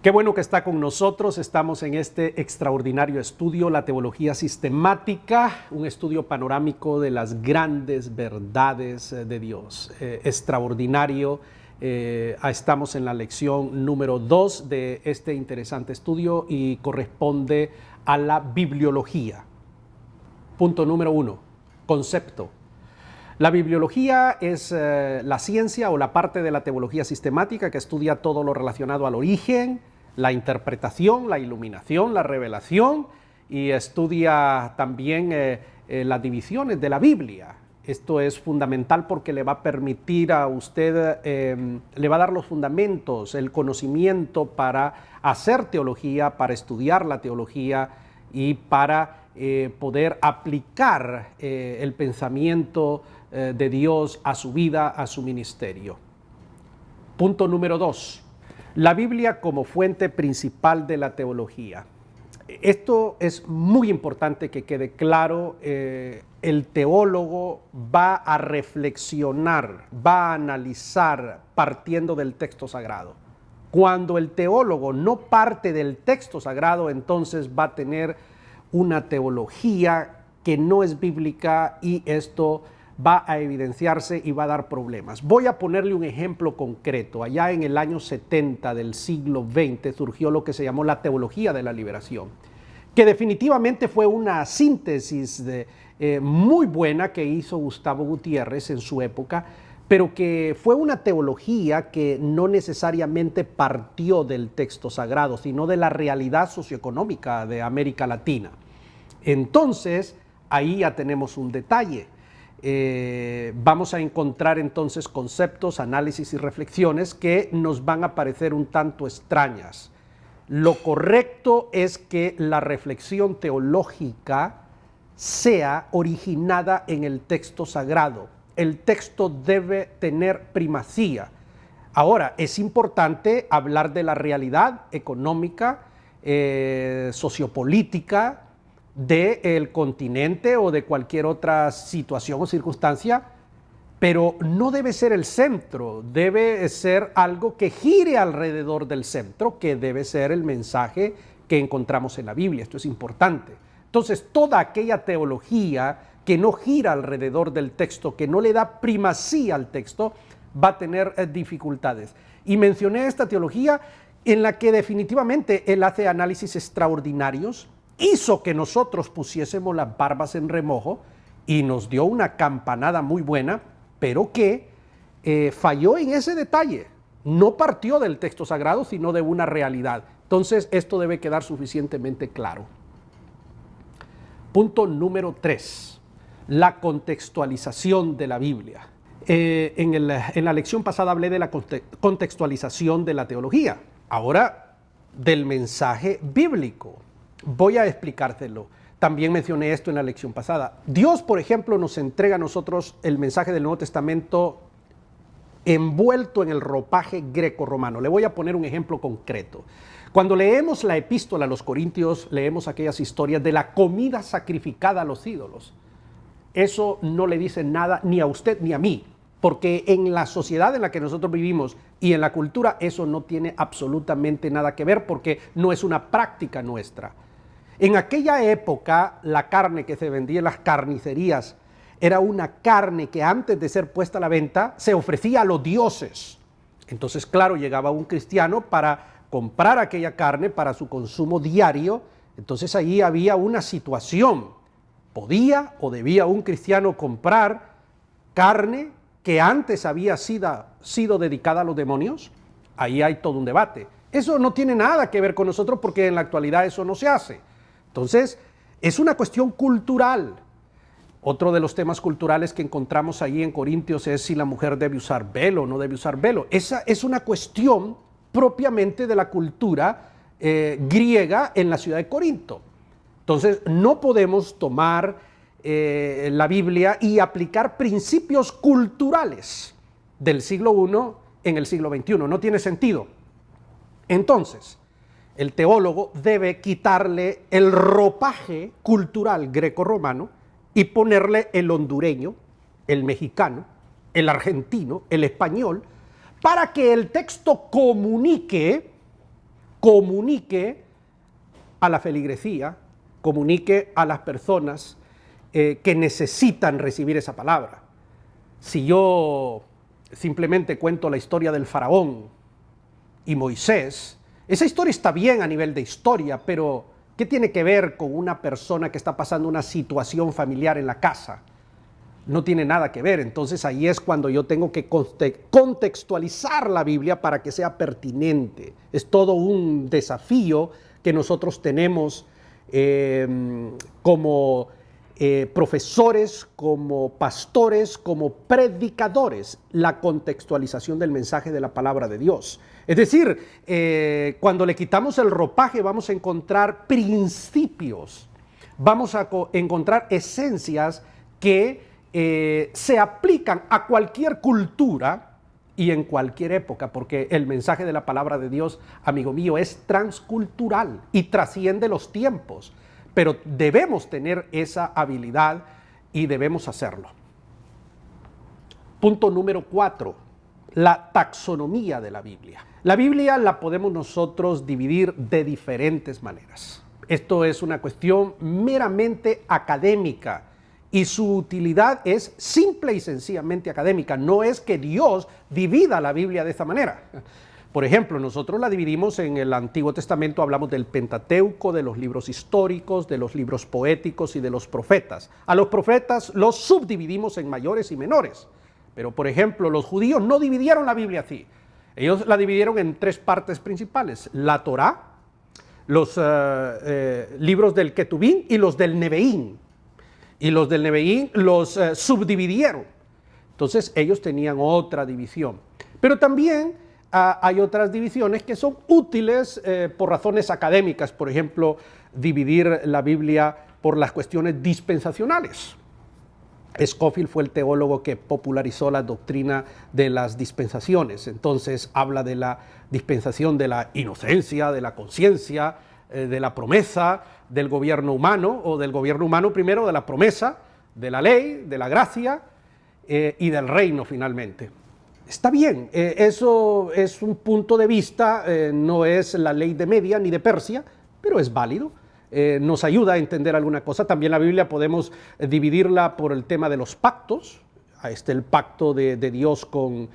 Qué bueno que está con nosotros. Estamos en este extraordinario estudio, la teología sistemática, un estudio panorámico de las grandes verdades de Dios. Extraordinario. Estamos en la lección número 2 de este interesante estudio y corresponde a la bibliología. Punto número 1, concepto. La bibliología es la ciencia o la parte de la teología sistemática que estudia todo lo relacionado al origen, la interpretación, la iluminación, la revelación, y estudia también las divisiones de la Biblia. Esto es fundamental porque le va a permitir a usted, le va a dar los fundamentos, el conocimiento para hacer teología, para estudiar la teología y para poder aplicar el pensamiento de Dios a su vida, a su ministerio. Punto número 2. La Biblia como fuente principal de la teología. Esto es muy importante que quede claro. El teólogo va a reflexionar, va a analizar partiendo del texto sagrado. Cuando el teólogo no parte del texto sagrado, entonces va a tener una teología que no es bíblica y esto va a evidenciarse y va a dar problemas. Voy a ponerle un ejemplo concreto. Allá en el año 70 del siglo XX surgió lo que se llamó la teología de la liberación, que definitivamente fue una síntesis muy buena que hizo Gustavo Gutiérrez en su época, pero que fue una teología que no necesariamente partió del texto sagrado, sino de la realidad socioeconómica de América Latina. Entonces, ahí ya tenemos un detalle. Vamos a encontrar entonces conceptos, análisis y reflexiones que nos van a parecer un tanto extrañas. Lo correcto es que la reflexión teológica sea originada en el texto sagrado. El texto debe tener primacía. Ahora, es importante hablar de la realidad económica, sociopolítica, del continente o de cualquier otra situación o circunstancia, pero no debe ser el centro, debe ser algo que gire alrededor del centro, que debe ser el mensaje que encontramos en la Biblia. Esto es importante. Entonces, toda aquella teología que no gira alrededor del texto, que no le da primacía al texto, va a tener dificultades. Y mencioné esta teología en la que definitivamente él hace análisis extraordinarios, hizo que nosotros pusiésemos las barbas en remojo y nos dio una campanada muy buena, pero que falló en ese detalle. No partió del texto sagrado, sino de una realidad. Entonces, esto debe quedar suficientemente claro. Punto número 3. La contextualización de la Biblia. En la lección pasada hablé de la contextualización de la teología. Ahora, del mensaje bíblico. Voy a explicártelo. También mencioné esto en la lección pasada. Dios, por ejemplo, nos entrega a nosotros el mensaje del Nuevo Testamento envuelto en el ropaje greco-romano. Le voy a poner un ejemplo concreto. Cuando leemos la epístola a los Corintios, leemos aquellas historias de la comida sacrificada a los ídolos. Eso no le dice nada ni a usted ni a mí, porque en la sociedad en la que nosotros vivimos y en la cultura eso no tiene absolutamente nada que ver porque no es una práctica nuestra. En aquella época, la carne que se vendía en las carnicerías era una carne que antes de ser puesta a la venta se ofrecía a los dioses. Entonces, claro, llegaba un cristiano para comprar aquella carne para su consumo diario. Entonces, ahí había una situación. ¿Podía o debía un cristiano comprar carne que antes había sido dedicada a los demonios? Ahí hay todo un debate. Eso no tiene nada que ver con nosotros porque en la actualidad eso no se hace. Entonces, es una cuestión cultural. Otro de los temas culturales que encontramos ahí en Corintios es si la mujer debe usar velo o no debe usar velo. Esa es una cuestión propiamente de la cultura griega en la ciudad de Corinto. Entonces, no podemos tomar la Biblia y aplicar principios culturales del siglo I en el siglo XXI. No tiene sentido. Entonces, el teólogo debe quitarle el ropaje cultural greco-romano y ponerle el hondureño, el mexicano, el argentino, el español, para que el texto comunique comunique a la feligresía, comunique a las personas que necesitan recibir esa palabra. Si yo simplemente cuento la historia del faraón y Moisés, esa historia está bien a nivel de historia, pero ¿qué tiene que ver con una persona que está pasando una situación familiar en la casa? No tiene nada que ver. Entonces ahí es cuando yo tengo que contextualizar la Biblia para que sea pertinente. Es todo un desafío que nosotros tenemos como profesores, como pastores, como predicadores, la contextualización del mensaje de la palabra de Dios. Es decir, cuando le quitamos el ropaje vamos a encontrar principios, vamos a encontrar esencias que se aplican a cualquier cultura y en cualquier época, porque el mensaje de la palabra de Dios, amigo mío, es transcultural y trasciende los tiempos, pero debemos tener esa habilidad y debemos hacerlo. Punto número 4, la taxonomía de la Biblia. La Biblia la podemos nosotros dividir de diferentes maneras. Esto es una cuestión meramente académica y su utilidad es simple y sencillamente académica. No es que Dios divida la Biblia de esta manera. Por ejemplo, nosotros la dividimos en el Antiguo Testamento, hablamos del Pentateuco, de los libros históricos, de los libros poéticos y de los profetas. A los profetas los subdividimos en mayores y menores. Pero, por ejemplo, los judíos no dividieron la Biblia así. Ellos la dividieron en 3 partes principales: la Torá, los libros del Ketubín y los del Neveín. Y los del Neveín los subdividieron. Entonces ellos tenían otra división. Pero también hay otras divisiones que son útiles por razones académicas. Por ejemplo, dividir la Biblia por las cuestiones dispensacionales. Scofield fue el teólogo que popularizó la doctrina de las dispensaciones. Entonces habla de la dispensación de la inocencia, de la conciencia, de la promesa, del gobierno humano, o del gobierno humano primero, de la promesa, de la ley, de la gracia y del reino finalmente. Está bien, eso es un punto de vista, no es la ley de Media ni de Persia, pero es válido. Nos ayuda a entender alguna cosa. También la Biblia podemos dividirla por el tema de los pactos. Ahí está el pacto de Dios con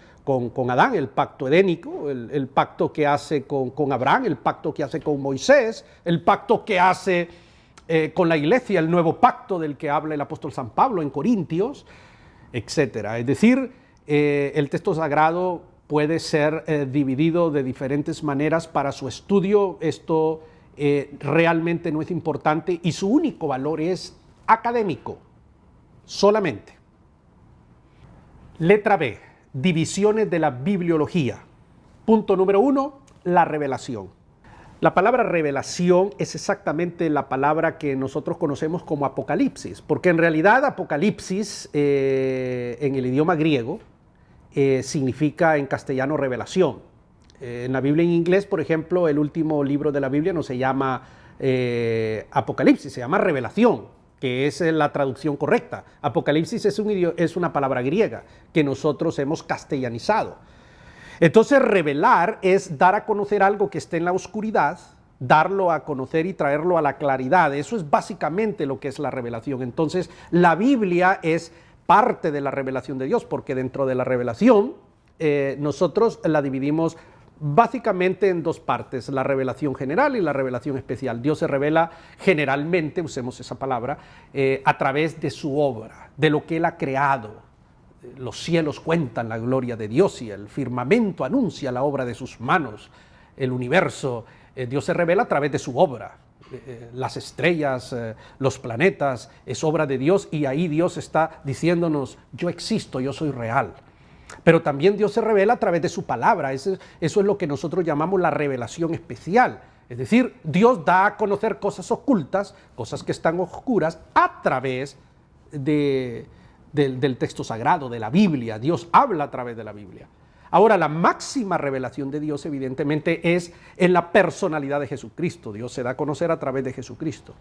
Adán, el pacto edénico, el pacto que hace con Abraham, el pacto que hace con Moisés, el pacto que hace con la iglesia, el nuevo pacto del que habla el apóstol San Pablo en Corintios, etc. Es decir, el texto sagrado puede ser dividido de diferentes maneras para su estudio. Esto realmente no es importante y su único valor es académico, solamente. Letra B, divisiones de la bibliología. Punto número 1, la revelación. La palabra revelación es exactamente la palabra que nosotros conocemos como Apocalipsis, porque en realidad Apocalipsis en el idioma griego significa en castellano revelación. En la Biblia en inglés, por ejemplo, el último libro de la Biblia no se llama Apocalipsis, se llama Revelación, que es la traducción correcta. Apocalipsis es una palabra griega que nosotros hemos castellanizado. Entonces, revelar es dar a conocer algo que esté en la oscuridad, darlo a conocer y traerlo a la claridad. Eso es básicamente lo que es la revelación. Entonces, la Biblia es parte de la revelación de Dios, porque dentro de la revelación nosotros la dividimos básicamente en 2 partes, la revelación general y la revelación especial. Dios se revela generalmente, usemos esa palabra, a través de su obra, de lo que Él ha creado. Los cielos cuentan la gloria de Dios y el firmamento anuncia la obra de sus manos. El universo, Dios se revela a través de su obra. Las estrellas, los planetas, es obra de Dios y ahí Dios está diciéndonos, yo existo, yo soy real. Pero también Dios se revela a través de su palabra. Eso es lo que nosotros llamamos la revelación especial. Es decir, Dios da a conocer cosas ocultas, cosas que están oscuras, a través del texto sagrado, de la Biblia. Dios habla a través de la Biblia. Ahora, la máxima revelación de Dios, evidentemente, es en la personalidad de Jesucristo. Dios se da a conocer a través de Jesucristo.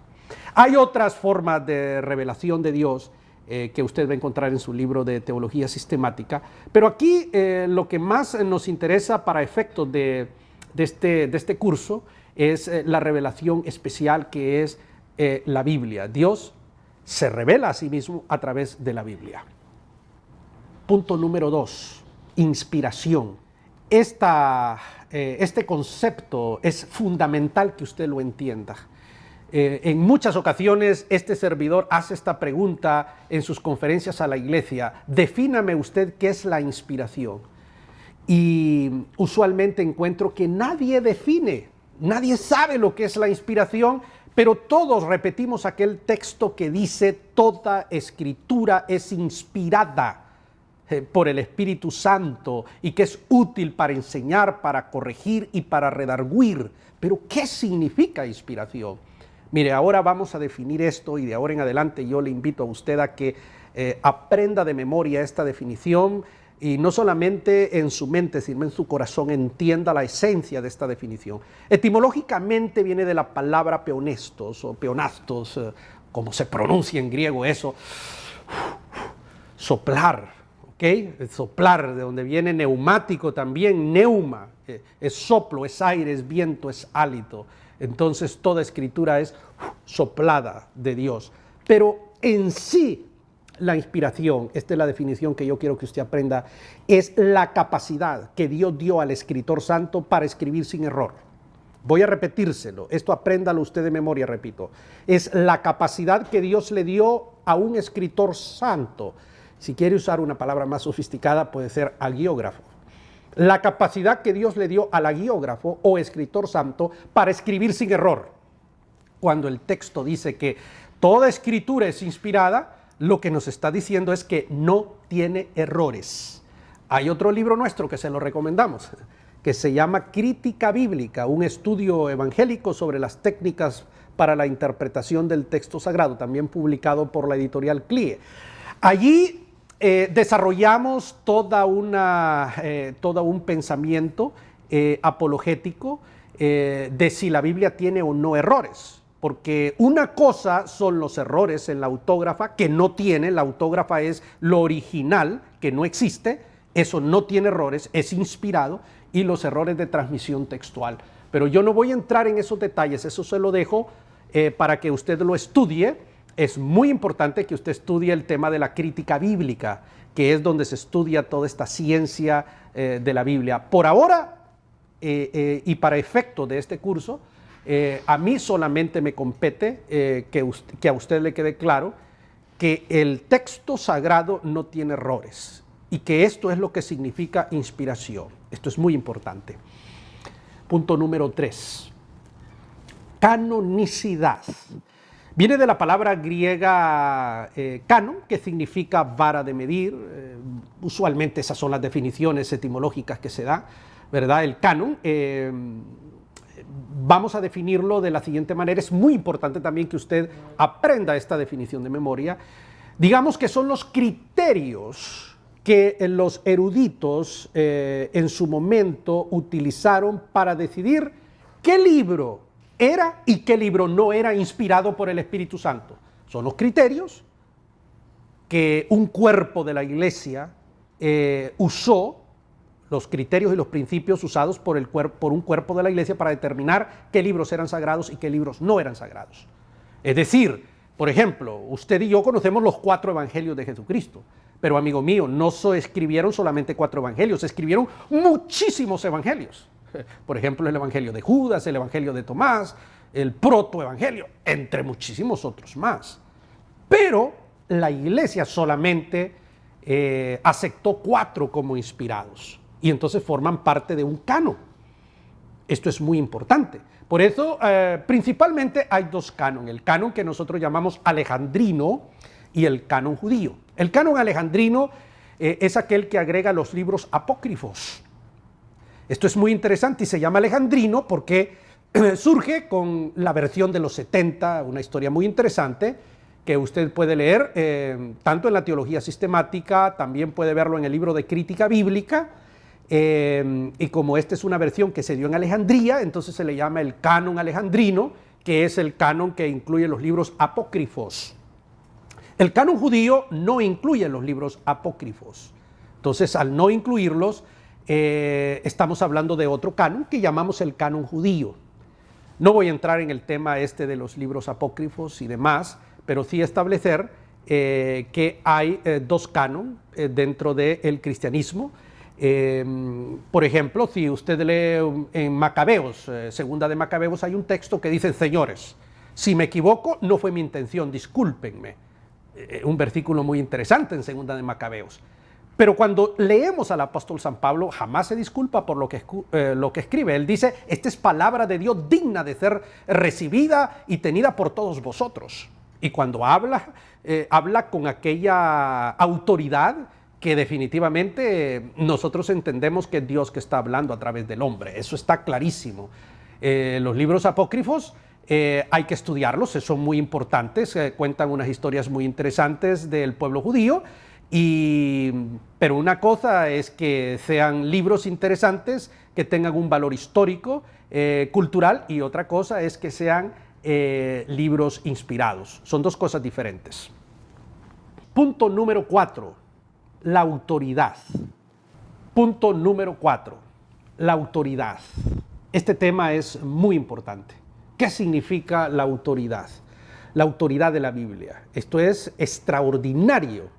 Hay otras formas de revelación de Dios que usted va a encontrar en su libro de Teología Sistemática. Pero aquí lo que más nos interesa para efectos de de este curso es la revelación especial que es la Biblia. Dios se revela a sí mismo a través de la Biblia. Punto número 2, inspiración. Este concepto es fundamental que usted lo entienda. En muchas ocasiones este servidor hace esta pregunta en sus conferencias a la iglesia: defíname usted qué es la inspiración. Y usualmente encuentro que nadie define, nadie sabe lo que es la inspiración, pero todos repetimos aquel texto que dice: toda escritura es inspirada por el Espíritu Santo y que es útil para enseñar, para corregir y para redarguir. Pero ¿qué significa inspiración? Mire, ahora vamos a definir esto, y de ahora en adelante yo le invito a usted a que aprenda de memoria esta definición, y no solamente en su mente, sino en su corazón entienda la esencia de esta definición. Etimológicamente viene de la palabra peonestos o peonastos, como se pronuncia en griego eso, soplar, ¿ok? Soplar, de donde viene neumático también, neuma, es soplo, es aire, es viento, es hálito. Entonces toda escritura es soplada de Dios. Pero en sí, la inspiración, esta es la definición que yo quiero que usted aprenda, es la capacidad que Dios dio al escritor santo para escribir sin error. Voy a repetírselo, esto apréndalo usted de memoria, repito. Es la capacidad que Dios le dio a un escritor santo. Si quiere usar una palabra más sofisticada, puede ser agiógrafo. La capacidad que Dios le dio al agiógrafo o escritor santo para escribir sin error. Cuando el texto dice que toda escritura es inspirada, lo que nos está diciendo es que no tiene errores. Hay otro libro nuestro que se lo recomendamos, que se llama Crítica Bíblica, un estudio evangélico sobre las técnicas para la interpretación del texto sagrado, también publicado por la editorial CLIE. Allí desarrollamos todo un pensamiento apologético de si la Biblia tiene o no errores. Porque una cosa son los errores en la autógrafa, que no tiene, la autógrafa es lo original, que no existe, eso no tiene errores, es inspirado, y los errores de transmisión textual. Pero yo no voy a entrar en esos detalles, eso se lo dejo para que usted lo estudie. Es muy importante que usted estudie el tema de la crítica bíblica, que es donde se estudia toda esta ciencia de la Biblia. Por ahora, y para efecto de este curso, a mí solamente me compete que a usted le quede claro que el texto sagrado no tiene errores y que esto es lo que significa inspiración. Esto es muy importante. Punto número 3. Canonicidad. Viene de la palabra griega canon, que significa vara de medir. Usualmente esas son las definiciones etimológicas que se da, ¿verdad? El canon, vamos a definirlo de la siguiente manera. Es muy importante también que usted aprenda esta definición de memoria. Digamos que son los criterios que los eruditos en su momento utilizaron para decidir qué libro era y qué libro no era inspirado por el Espíritu Santo. Son los criterios que un cuerpo de la iglesia usó, los criterios y los principios usados por un cuerpo de la iglesia para determinar qué libros eran sagrados y qué libros no eran sagrados. Es decir, por ejemplo, usted y yo conocemos los 4 evangelios de Jesucristo, pero amigo mío, no se escribieron solamente 4 evangelios, se escribieron muchísimos evangelios. Por ejemplo, el evangelio de Judas, el evangelio de Tomás, el protoevangelio, entre muchísimos otros más. Pero la iglesia solamente aceptó 4 como inspirados y entonces forman parte de un canon. Esto es muy importante. Por eso, principalmente hay 2 canon. El canon que nosotros llamamos alejandrino y el canon judío. El canon alejandrino es aquel que agrega los libros apócrifos. Esto es muy interesante y se llama alejandrino porque surge con la versión de los 70, una historia muy interesante que usted puede leer tanto en la teología sistemática, también puede verlo en el libro de crítica bíblica, y como esta es una versión que se dio en Alejandría, entonces se le llama el canon alejandrino, que es el canon que incluye los libros apócrifos. El canon judío no incluye los libros apócrifos. Entonces, al no incluirlos, estamos hablando de otro canon que llamamos el canon judío. No voy a entrar en el tema de los libros apócrifos y demás, pero sí establecer que hay dos canon dentro del cristianismo. Por ejemplo, si usted lee en Macabeos, segunda de Macabeos, hay un texto que dice: señores, si me equivoco, no fue mi intención, discúlpenme. Un versículo muy interesante en segunda de Macabeos. Pero cuando leemos al apóstol San Pablo, jamás se disculpa por lo que escribe. Él dice: esta es palabra de Dios digna de ser recibida y tenida por todos vosotros. Y cuando habla con aquella autoridad que definitivamente nosotros entendemos que es Dios que está hablando a través del hombre. Eso está clarísimo. Los libros apócrifos hay que estudiarlos, son muy importantes, cuentan unas historias muy interesantes del pueblo judío, pero una cosa es que sean libros interesantes, que tengan un valor histórico, cultural, y otra cosa es que sean libros inspirados. Son dos cosas diferentes. Punto número 4. La autoridad. Punto número 4. La autoridad. Este tema es muy importante. ¿Qué significa la autoridad? La autoridad de la Biblia. Esto es extraordinario.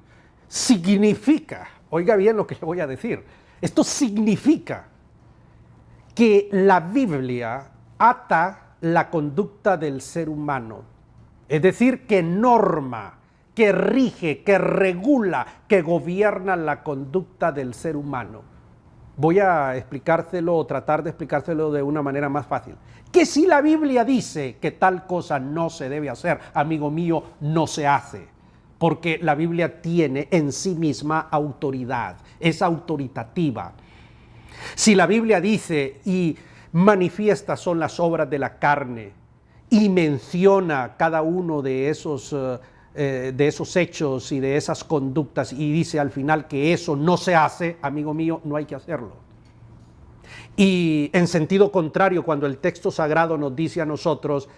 Significa, oiga bien lo que le voy a decir, esto significa que la Biblia ata la conducta del ser humano. Es decir, que norma, que rige, que regula, que gobierna la conducta del ser humano. Voy a explicárselo o tratar de explicárselo de una manera más fácil. Que si la Biblia dice que tal cosa no se debe hacer, amigo mío, no se hace. Porque la Biblia tiene en sí misma autoridad, es autoritativa. Si la Biblia dice y manifiestas son las obras de la carne y menciona cada uno de esos hechos y de esas conductas y dice al final que eso no se hace, amigo mío, no hay que hacerlo. Y en sentido contrario, cuando el texto sagrado nos dice a nosotros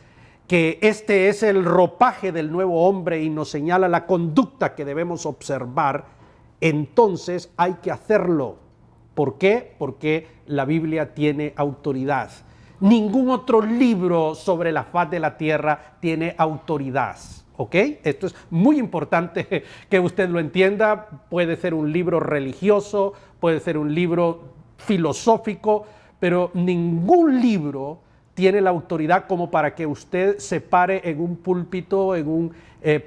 que este es el ropaje del nuevo hombre y nos señala la conducta que debemos observar, entonces hay que hacerlo. ¿Por qué? Porque la Biblia tiene autoridad. Ningún otro libro sobre la faz de la tierra tiene autoridad. ¿Ok? Esto es muy importante que usted lo entienda. Puede ser un libro religioso, puede ser un libro filosófico, pero ningún libro tiene la autoridad como para que usted se pare en un púlpito, en un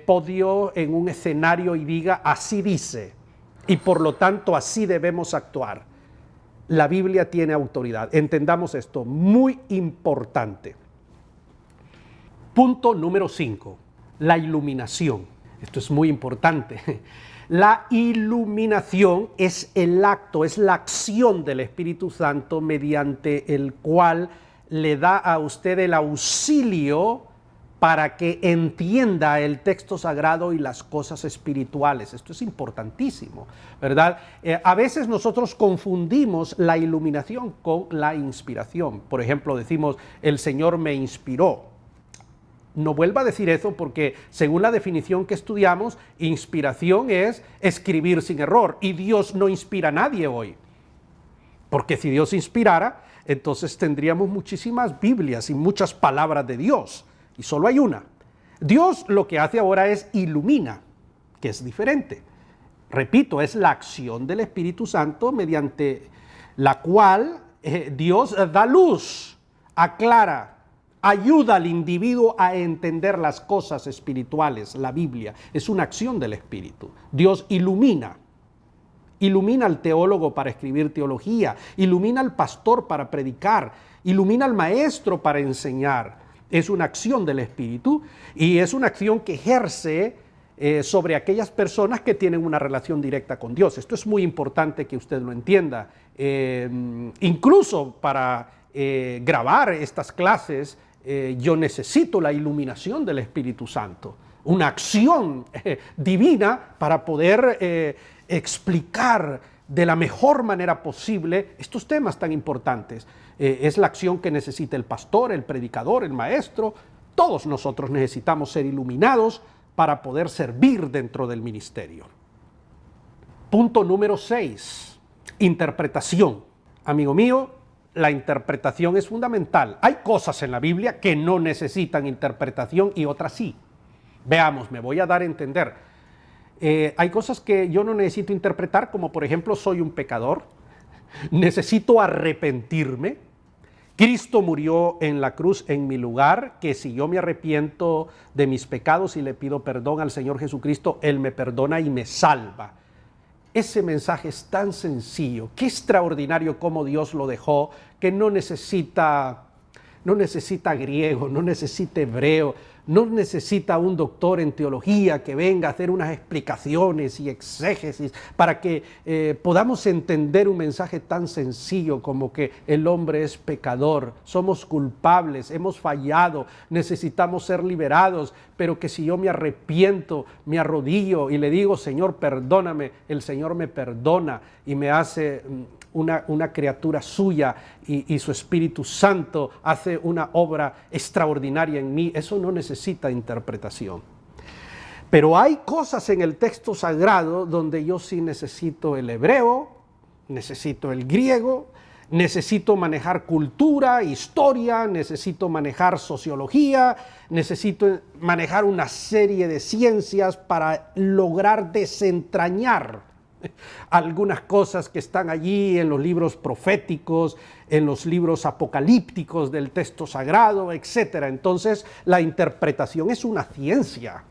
podio, en un escenario y diga: así dice, y por lo tanto así debemos actuar. La Biblia tiene autoridad. Entendamos esto, muy importante. Punto número 5. La iluminación. Esto es muy importante. La iluminación es el acto, es la acción del Espíritu Santo mediante el cual le da a usted el auxilio para que entienda el texto sagrado y las cosas espirituales. Esto es importantísimo, ¿verdad? A veces nosotros confundimos la iluminación con la inspiración. Por ejemplo, decimos: el Señor me inspiró. No vuelva a decir eso, porque según la definición que estudiamos, inspiración es escribir sin error, y Dios no inspira a nadie hoy. Porque si Dios inspirara, entonces tendríamos muchísimas Biblias y muchas palabras de Dios, y solo hay una. Dios lo que hace ahora es ilumina, que es diferente. Repito, es la acción del Espíritu Santo mediante la cual Dios da luz, aclara, ayuda al individuo a entender las cosas espirituales. La Biblia es una acción del Espíritu. Dios ilumina. Ilumina al teólogo para escribir teología, ilumina al pastor para predicar, ilumina al maestro para enseñar. Es una acción del Espíritu y es una acción que ejerce sobre aquellas personas que tienen una relación directa con Dios. Esto es muy importante que usted lo entienda. Incluso para grabar estas clases, yo necesito la iluminación del Espíritu Santo, una acción divina para poder explicar de la mejor manera posible estos temas tan importantes. Es la acción que necesita el pastor, el predicador, el maestro. Todos nosotros necesitamos ser iluminados para poder servir dentro del ministerio. Punto número 6, interpretación. amigo mío, la interpretación es fundamental. Hay cosas en la Biblia que no necesitan interpretación y otras sí. Veamos, me voy a dar a entender. Hay cosas que yo no necesito interpretar, como por ejemplo, soy un pecador, necesito arrepentirme. Cristo murió en la cruz en mi lugar, que si yo me arrepiento de mis pecados y le pido perdón al Señor Jesucristo, Él me perdona y me salva. Ese mensaje es tan sencillo, qué extraordinario cómo Dios lo dejó, que no necesita griego, no necesita hebreo, no necesita un doctor en teología que venga a hacer unas explicaciones y exégesis para que podamos entender un mensaje tan sencillo como que el hombre es pecador, somos culpables, hemos fallado, necesitamos ser liberados, pero que si yo me arrepiento, me arrodillo y le digo, Señor, perdóname, el Señor me perdona y me hace una criatura suya y su Espíritu Santo hace una obra extraordinaria en mí. Eso no necesita interpretación. Pero hay cosas en el texto sagrado donde yo sí necesito el hebreo, necesito el griego, necesito manejar cultura, historia, necesito manejar sociología, necesito manejar una serie de ciencias para lograr desentrañar algunas cosas que están allí en los libros proféticos, en los libros apocalípticos del texto sagrado, etc. Entonces, la interpretación es una ciencia.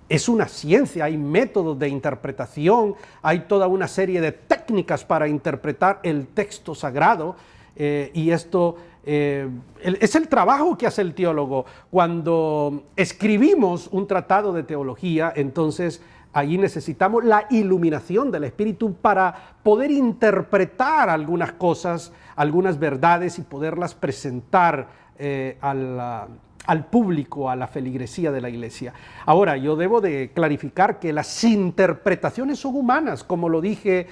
Es una ciencia, hay métodos de interpretación, hay toda una serie de técnicas para interpretar el texto sagrado y esto es el trabajo que hace el teólogo. Cuando escribimos un tratado de teología, entonces allí necesitamos la iluminación del Espíritu para poder interpretar algunas cosas, algunas verdades y poderlas presentar al público, a la feligresía de la iglesia. Ahora, yo debo de clarificar que las interpretaciones son humanas. Como lo dije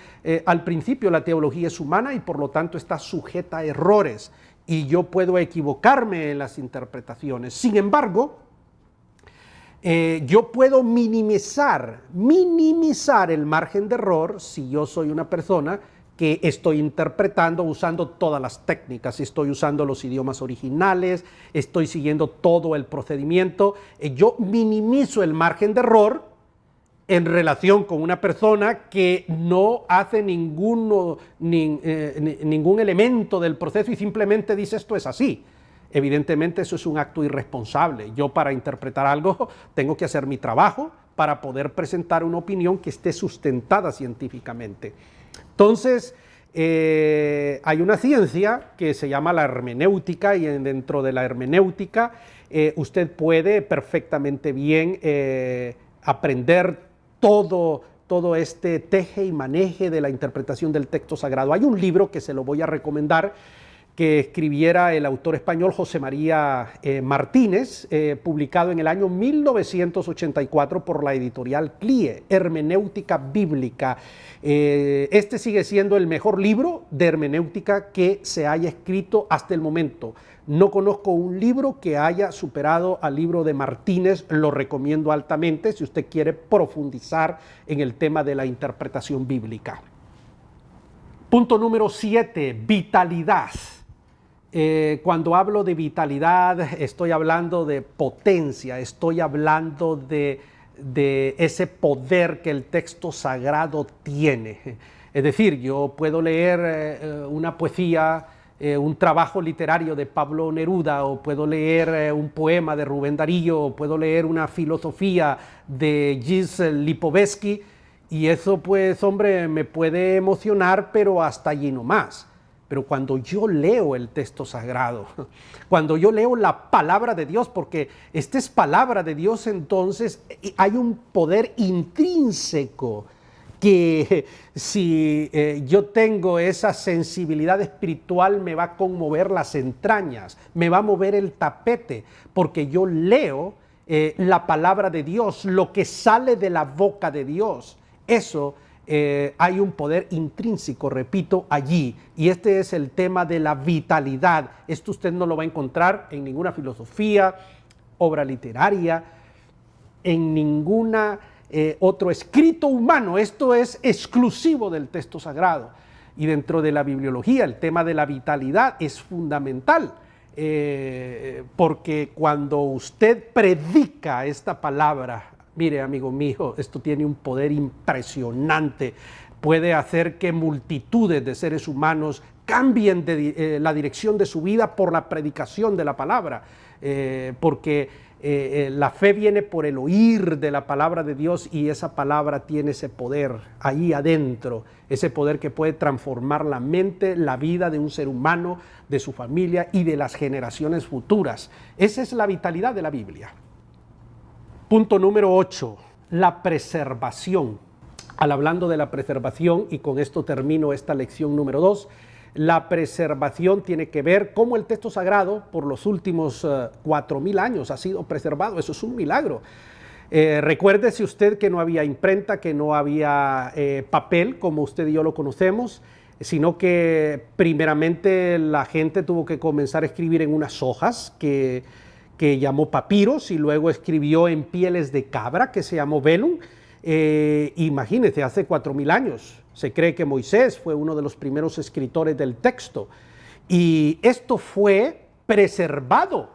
al principio, la teología es humana y por lo tanto está sujeta a errores. Y yo puedo equivocarme en las interpretaciones. Sin embargo, yo puedo minimizar el margen de error si yo soy una persona que estoy interpretando usando todas las técnicas, estoy usando los idiomas originales, estoy siguiendo todo el procedimiento. Yo minimizo el margen de error en relación con una persona que no hace ningún elemento del proceso y simplemente dice esto es así. Evidentemente eso es un acto irresponsable. Yo para interpretar algo tengo que hacer mi trabajo para poder presentar una opinión que esté sustentada científicamente. Entonces, hay una ciencia que se llama la hermenéutica y dentro de la hermenéutica usted puede perfectamente bien aprender todo este teje y maneje de la interpretación del texto sagrado. Hay un libro que se lo voy a recomendar que escribiera el autor español José María Martínez, publicado en el año 1984 por la editorial CLIE, Hermenéutica Bíblica. Este sigue siendo el mejor libro de hermenéutica que se haya escrito hasta el momento. No conozco un libro que haya superado al libro de Martínez, lo recomiendo altamente si usted quiere profundizar en el tema de la interpretación bíblica. Punto número 7, vitalidad. Cuando hablo de vitalidad, estoy hablando de potencia, estoy hablando de ese poder que el texto sagrado tiene. Es decir, yo puedo leer una poesía, un trabajo literario de Pablo Neruda, o puedo leer un poema de Rubén Darío, o puedo leer una filosofía de Gilles Lipovetsky, y eso, pues, hombre, me puede emocionar, pero hasta allí no más. Pero cuando yo leo el texto sagrado, cuando yo leo la palabra de Dios, porque esta es palabra de Dios, entonces hay un poder intrínseco que si yo tengo esa sensibilidad espiritual me va a conmover las entrañas, me va a mover el tapete, porque yo leo la palabra de Dios, lo que sale de la boca de Dios. Eso hay un poder intrínseco, repito, allí. Y este es el tema de la vitalidad. Esto usted no lo va a encontrar en ninguna filosofía, obra literaria, en ninguna otro escrito humano. Esto es exclusivo del texto sagrado. Y dentro de la bibliología, el tema de la vitalidad es fundamental, porque cuando usted predica esta palabra, mire, amigo mío, esto tiene un poder impresionante. Puede hacer que multitudes de seres humanos cambien la dirección de su vida por la predicación de la palabra, porque la fe viene por el oír de la palabra de Dios, y esa palabra tiene ese poder ahí adentro, ese poder que puede transformar la mente, la vida de un ser humano, de su familia y de las generaciones futuras. Esa es la vitalidad de la Biblia. Punto número 8, la preservación. Hablando de la preservación, y con esto termino esta lección número 2, la preservación tiene que ver cómo el texto sagrado por los últimos 4000 años ha sido preservado. Eso es un milagro. Recuérdese usted que no había imprenta, que no había papel como usted y yo lo conocemos, sino que primeramente la gente tuvo que comenzar a escribir en unas hojas que llamó papiros, y luego escribió en pieles de cabra que se llamó velum. Imagínense, hace 4000 años. Se cree que Moisés fue uno de los primeros escritores del texto, y esto fue preservado,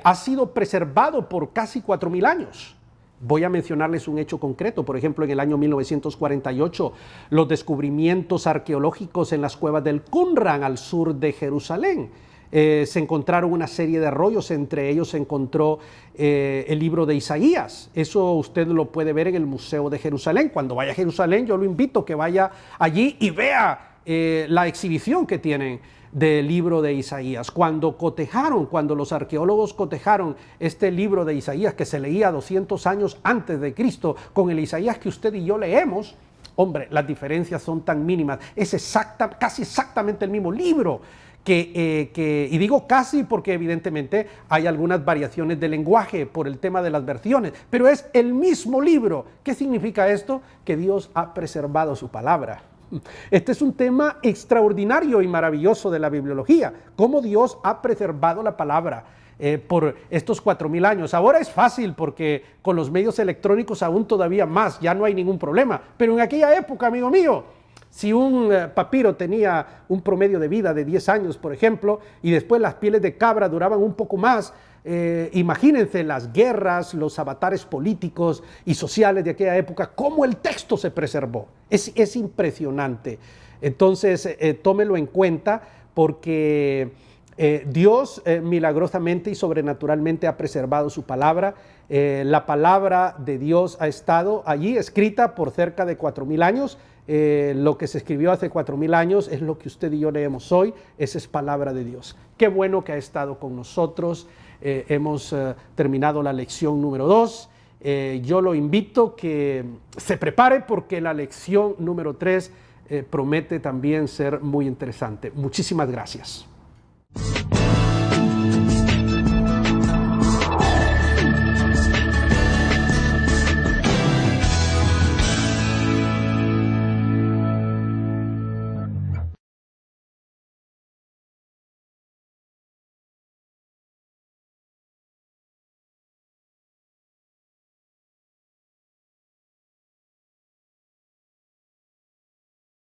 ha sido preservado por casi 4000 años. Voy a mencionarles un hecho concreto. Por ejemplo, en el año 1948, los descubrimientos arqueológicos en las cuevas del Qumran al sur de Jerusalén. Se encontraron una serie de rollos, entre ellos se encontró el libro de Isaías. Eso usted lo puede ver en el Museo de Jerusalén. Cuando vaya a Jerusalén, yo lo invito a que vaya allí y vea la exhibición que tienen del libro de Isaías. Cuando los arqueólogos cotejaron este libro de Isaías, que se leía 200 años antes de Cristo, con el Isaías que usted y yo leemos, hombre, las diferencias son tan mínimas. Es casi exactamente el mismo libro. Y digo casi porque evidentemente hay algunas variaciones de lenguaje por el tema de las versiones, pero es el mismo libro. ¿Qué significa esto? Que Dios ha preservado su palabra. Este es un tema extraordinario y maravilloso de la bibliología, cómo Dios ha preservado la palabra por estos 4000 años. Ahora es fácil porque con los medios electrónicos aún todavía más, ya no hay ningún problema, pero en aquella época, amigo mío, si un papiro tenía un promedio de vida de 10 años, por ejemplo, y después las pieles de cabra duraban un poco más, imagínense las guerras, los avatares políticos y sociales de aquella época, cómo el texto se preservó. Es impresionante. Entonces, tómelo en cuenta, porque Dios milagrosamente y sobrenaturalmente ha preservado su palabra. La palabra de Dios ha estado allí escrita por cerca de 4000 años. Lo que se escribió hace 4000 años es lo que usted y yo leemos hoy. Esa es palabra de Dios. Qué bueno que ha estado con nosotros. Hemos terminado la lección número 2. Yo lo invito que se prepare, porque la lección número 3 promete también ser muy interesante. Muchísimas gracias.